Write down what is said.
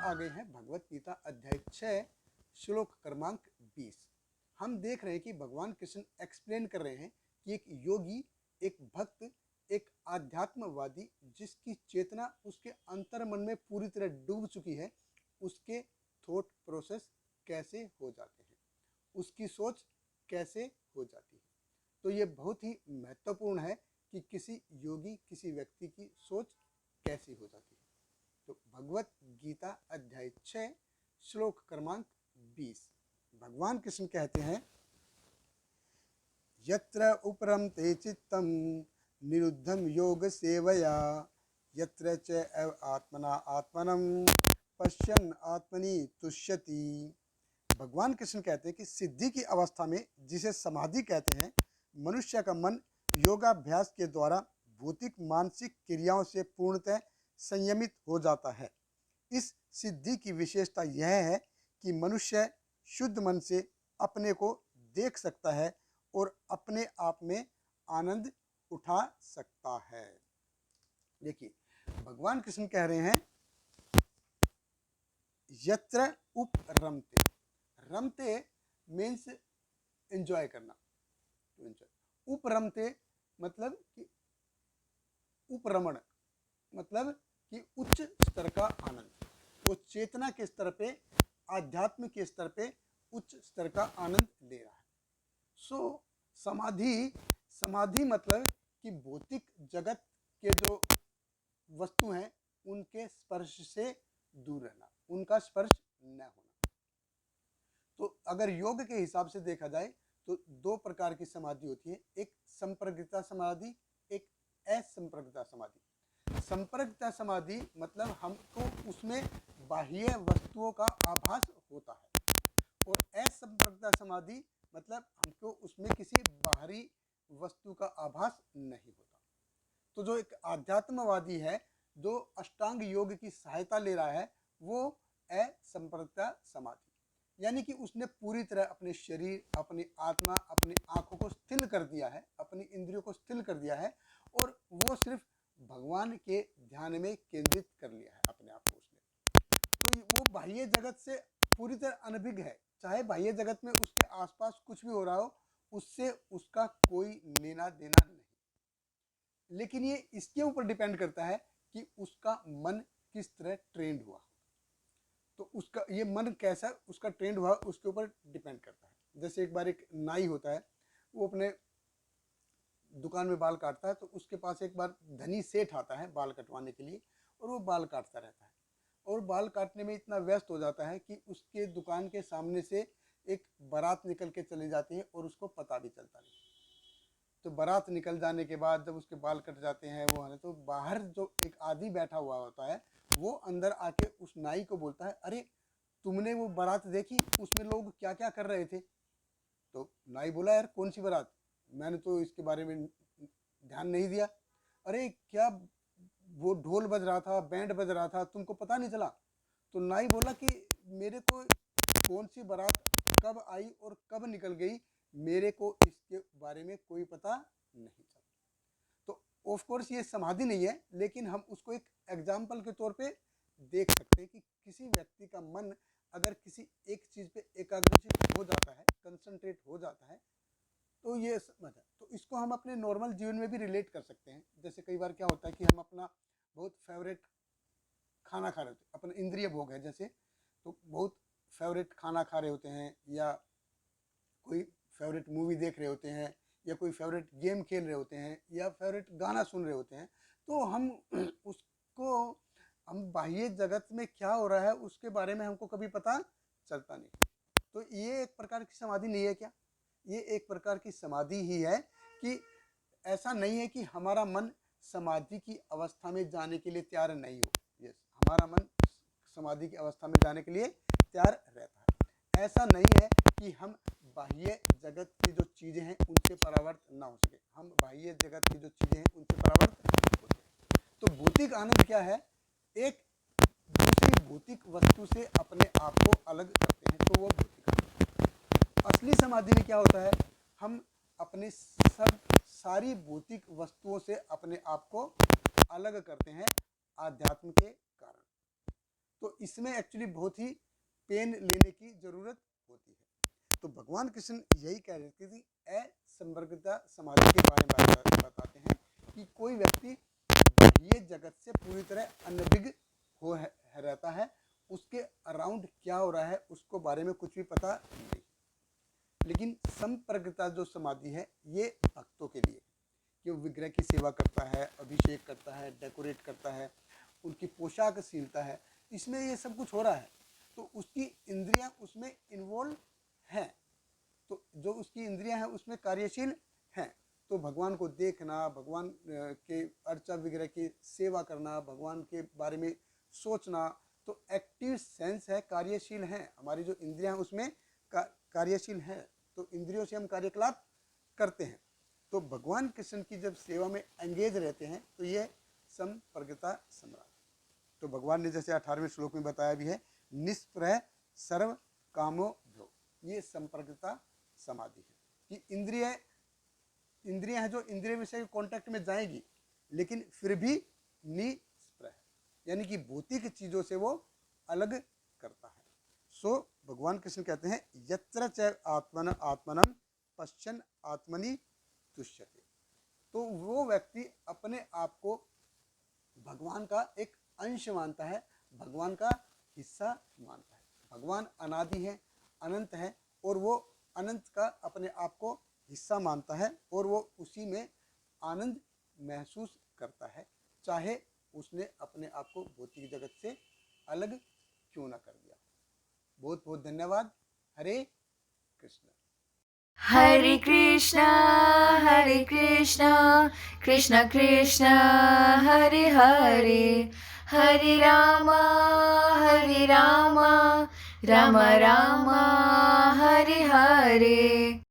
आ गए हैं भगवत गीता अध्याय 6 श्लोक क्रमांक 20। हम देख रहे हैं कि भगवान कृष्ण एक्सप्लेन कर रहे हैं कि एक योगी, एक भक्त, एक आध्यात्मवादी जिसकी चेतना उसके अंतर मन में पूरी तरह डूब चुकी है, उसके थॉट प्रोसेस कैसे हो जाते हैं, उसकी सोच कैसे हो जाती है। तो ये बहुत ही महत्वपूर्ण है कि किसी योगी, किसी व्यक्ति की सोच कैसी हो जाती है। तो भगवत गीता अध्याय 6 श्लोक क्रमांक 20 भगवान कृष्ण कहते हैं, यत्र उपरमते चित्तम निरुद्धम योग सेवया यत्र च एव आत्मना आत्मनम पश्यन् आत्मनि तुष्यति। भगवान कृष्ण कहते हैं कि सिद्धि की अवस्था में, जिसे समाधि कहते हैं, मनुष्य का मन योगाभ्यास के द्वारा भौतिक मानसिक क्रियाओं से पूर्णतः संयमित हो जाता है। इस सिद्धि की विशेषता यह है कि मनुष्य शुद्ध मन से अपने को देख सकता है और अपने आप में आनंद उठा सकता है। देखिए, भगवान कृष्ण कह रहे हैं, यत्र उपरमते, रमते मीन्स एंजॉय करना, टू एंजॉय। उपरमते मतलब कि उपरमण मतलब कि उच्च स्तर का आनंद, वो चेतना के स्तर पे, आध्यात्म के स्तर पे उच्च स्तर का आनंद ले रहा है। सो समाधि मतलब कि भौतिक जगत के जो वस्तु हैं उनके स्पर्श से दूर रहना, उनका स्पर्श न होना। तो अगर योग के हिसाब से देखा जाए तो दो प्रकार की समाधि होती है, एक संप्रज्ञता समाधि, एक असंप्रज्ञता समाधि। संप्रज्ञता समाधि मतलब हमको उसमें बाह्य वस्तुओं का आभास होता है, और असंप्रज्ञता समाधि मतलब हमको उसमें किसी बाहरी वस्तु का आभास नहीं होता। तो जो एक आध्यात्मवादी है, जो अष्टांग योग की सहायता ले रहा है, वो असंप्रज्ञता समाधि, यानी कि उसने पूरी तरह अपने शरीर, अपनी आत्मा, अपनी आंखों को स्थिर कर दिया है, अपनी इंद्रियों को स्थिर कर दिया है, और वो सिर्फ भगवान के ध्यान में केंद्रित कर लिया है अपने आप को उसने। तो वो बाह्य जगत से पूरी तरह अनभिज्ञ है, चाहे बाह्य जगत में उसके आसपास कुछ भी हो रहा हो, उससे उसका कोई लेना देना नहीं। लेकिन ये इसके ऊपर डिपेंड करता है कि उसका मन किस तरह ट्रेंड हुआ, तो उसका ये मन कैसा उसका ट्रेंड हुआ उसके ऊपर डिपेंड करता है। जैसे एक बार एक नाई होता है, वो अपने दुकान में बाल काटता है, तो उसके पास एक बार धनी सेठ आता है बाल कटवाने के लिए, और वो बाल काटता रहता है, और बाल काटने में इतना व्यस्त हो जाता है कि उसके दुकान के सामने से एक बारात निकल के चली जाती है और उसको पता भी चलता नहीं। तो बारात निकल जाने के बाद जब उसके बाल कट जाते हैं वो है, तो बाहर जो एक आदमी बैठा हुआ होता है, वो अंदर आके उस नाई को बोलता है, अरे तुमने वो बारात देखी, उसमें लोग क्या क्या कर रहे थे? तो नाई बोला, यार कौन सी बारात, मैंने तो इसके बारे में ध्यान नहीं दिया। अरे क्या वो ढोल बज रहा था, बैंड बज रहा था, तुमको पता नहीं चला? तो नाई बोला कि मेरे को कौन सी बारात कब आई और कब निकल गई, मेरे को इसके बारे में कोई पता नहीं चला। तो ऑफ कोर्स ये समाधि नहीं है, लेकिन हम उसको एक एग्जाम्पल के तौर पे देख सकते हैं कि किसी व्यक्ति का मन अगर किसी एक चीज पे एकाग्रचित हो जाता है, कंसंट्रेट हो जाता है, तो ये समझ है। तो इसको हम अपने नॉर्मल जीवन में भी रिलेट कर सकते हैं। जैसे कई बार क्या होता है कि हम अपना बहुत फेवरेट खाना खा रहे होते हैं, अपना इंद्रिय भोग है जैसे, तो बहुत फेवरेट खाना खा रहे होते हैं, या कोई फेवरेट मूवी देख रहे होते हैं, या कोई फेवरेट गेम खेल रहे होते हैं, या फेवरेट गाना सुन रहे होते हैं, तो हम उसको हम बाह्य जगत में क्या हो रहा है उसके बारे में हमको कभी पता चलता नहीं। तो ये एक प्रकार की समाधि नहीं है क्या? ये एक प्रकार की समाधि ही है कि ऐसा नहीं है कि हमारा मन समाधि की अवस्था में जाने के लिए तैयार नहीं हो। यस, हमारा मन समाधि की अवस्था में जाने के लिए तैयार रहता है। ऐसा नहीं है कि हम बाह्य जगत की जो चीज़ें हैं उनसे परावर्त ना हो सके, हम बाह्य जगत की जो चीज़ें हैं उनसे परावर्त होते हैं। तो भौतिक आनंद क्या है? एक दूसरी भौतिक वस्तु से अपने आप को अलग करते हैं, तो वो भौतिक आनंद। असली समाधि में क्या होता है? हम अपने सारी भौतिक वस्तुओं से अपने आप को अलग करते हैं आध्यात्म के कारण। तो इसमें एक्चुअली बहुत ही पेन लेने की जरूरत होती है। तो भगवान कृष्ण यही कह रहे थे कि असंवर्गता समाधि के बारे में बताते हैं कि कोई व्यक्ति बाह्य जगत से पूरी तरह अनभिज्ञ हो रहता है, उसके अराउंड क्या हो रहा है उसको बारे में कुछ भी पता नहीं। लेकिन संप्रज्ञता जो समाधि है ये भक्तों के लिए, कि वो विग्रह की सेवा करता है, अभिषेक करता है, डेकोरेट करता है, उनकी पोशाक सीलता है, इसमें ये सब कुछ हो रहा है, तो उसकी इंद्रियां उसमें इन्वॉल्व हैं, तो जो उसकी इंद्रियां हैं उसमें कार्यशील हैं। तो भगवान को देखना, भगवान के अर्चा विग्रह की सेवा करना, भगवान के बारे में सोचना, तो एक्टिव सेंस है, कार्यशील है, हमारी जो इंद्रियां हैं उसमें कार्यशील है, तो इंद्रियों से हम कार्यकलाप करते हैं। तो भगवान कृष्ण की जब सेवा में एंगेज रहते हैं तो ये संप्रज्ञता सम्राट। तो भगवान ने जैसे 18वें श्लोक में बताया भी है, निष्प्रह सर्व कामो भ्यो, ये संप्रज्ञता समाधि है कि इंद्रियां हैं जो इंद्रिय विषय के कांटेक्ट में जाएगी लेकिन फिर भी निष्प्रह, यानी कि भौतिक चीजों से वो अलग करता है। सो भगवान कृष्ण कहते हैं यत्र च आत्मन आत्मनम पश्चन आत्मनि तुष्यते, तो वो व्यक्ति अपने आप को भगवान का एक अंश मानता है, भगवान का हिस्सा मानता है। भगवान अनादि है, अनंत है, और वो अनंत का अपने आप को हिस्सा मानता है और वो उसी में आनंद महसूस करता है, चाहे उसने अपने आप को भौतिक जगत से अलग क्यों ना कर दिया। बहुत बहुत धन्यवाद। हरे Krishna. Hare Krishna, Hare Krishna, Krishna Krishna, Hare Hare, Hare Rama, Hare Rama, Rama Rama, Hare Hare.